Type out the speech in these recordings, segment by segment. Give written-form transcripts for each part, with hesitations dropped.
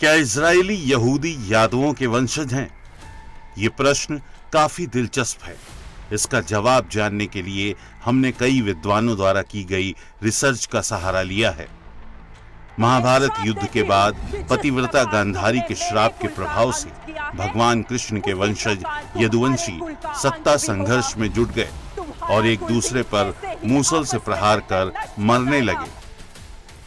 क्या इजरायली यहूदी यादवों के वंशज हैं? ये प्रश्न काफी दिलचस्प है। इसका जवाब जानने के लिए हमने कई विद्वानों द्वारा की गई रिसर्च का सहारा लिया है। महाभारत युद्ध के बाद पतिव्रता गांधारी के श्राप के प्रभाव से भगवान कृष्ण के वंशज यदुवंशी सत्ता संघर्ष में जुट गए और एक दूसरे पर मूसल से प्रहार कर मरने लगे।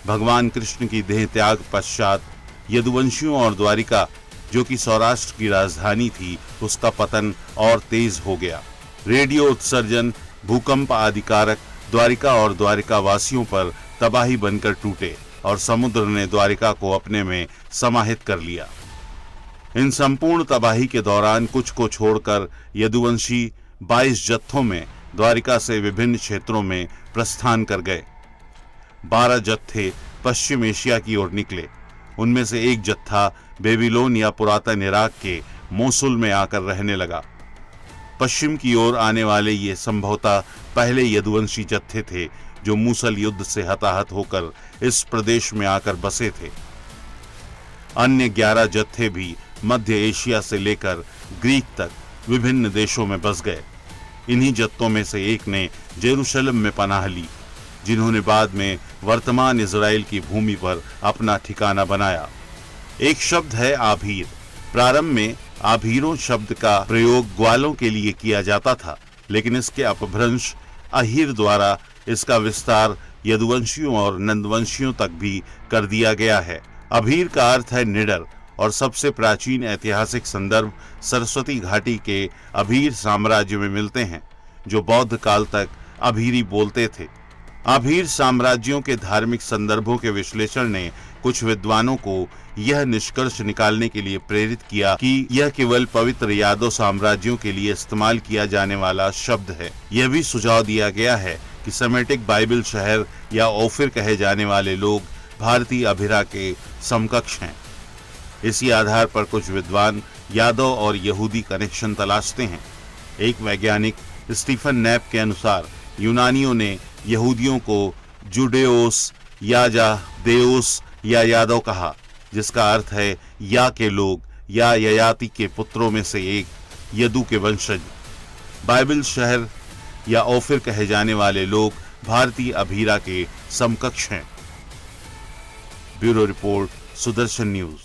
भगवान कृष्ण की देह त्याग पश्चात यदुवंशियों और द्वारिका, जो कि सौराष्ट्र की राजधानी थी, उसका पतन और तेज हो गया। रेडियो उत्सर्जन, भूकंप आदि कारक द्वारिका और द्वारिका वासियों पर तबाही बनकर टूटे और समुद्र ने द्वारिका को अपने में समाहित कर लिया। इन संपूर्ण तबाही के दौरान कुछ को छोड़कर यदुवंशी 22 जत्थों में द्वारिका से विभिन्न क्षेत्रों में प्रस्थान कर गए। 12 जत्थे पश्चिम एशिया की ओर निकले। उनमें से एक जत्था बेबीलोन या पुरातन इराक के मोसुल में आकर रहने लगा। पश्चिम की ओर आने वाले ये संभवतः पहले यदुवंशी जत्थे थे जो मूसल युद्ध से हताहत होकर इस प्रदेश में आकर बसे थे। अन्य 11 जत्थे भी मध्य एशिया से लेकर ग्रीक तक विभिन्न देशों में बस गए। इन्हीं जत्थों में से एक ने जेरूशलेम में पनाह ली, जिन्होंने बाद में वर्तमान इजराइल की भूमि पर अपना ठिकाना बनाया। एक शब्द है आभीर। प्रारंभ में आभीरों शब्द का प्रयोग ग्वालों के लिए किया जाता था, लेकिन इसके अपभ्रंश अहीर द्वारा इसका विस्तार यदुवंशियों और नंदवंशियों तक भी कर दिया गया है। अभीर का अर्थ है निडर और सबसे प्राचीन ऐतिहासिक संदर्भ सरस्वती घाटी के अभीर साम्राज्य में मिलते हैं, जो बौद्ध काल तक अभीरी बोलते थे। अभीर साम्राज्यों के धार्मिक संदर्भों के विश्लेषण ने कुछ विद्वानों को यह निष्कर्ष निकालने के लिए प्रेरित किया कि यह केवल पवित्र यादव साम्राज्यों के लिए इस्तेमाल किया जाने वाला शब्द है। यह भी सुझाव दिया गया है कि सेमेटिक बाइबल शहर या ओफिर कहे जाने वाले लोग भारतीय अभिरा के समकक्ष हैं। इसी आधार पर कुछ विद्वान यादव और यहूदी कनेक्शन तलाशते हैं। एक वैज्ञानिक स्टीफन नैप के अनुसार यूनानियों ने यहूदियों को जुडेओस, याजा, देओस या यादव कहा, जिसका अर्थ है या के लोग या ययाति के पुत्रों में से एक, यदु के वंशज। बाइबल शहर या ओफिर कहे जाने वाले लोग भारतीय अभीरा के समकक्ष हैं। Bureau report, Sudarshan news.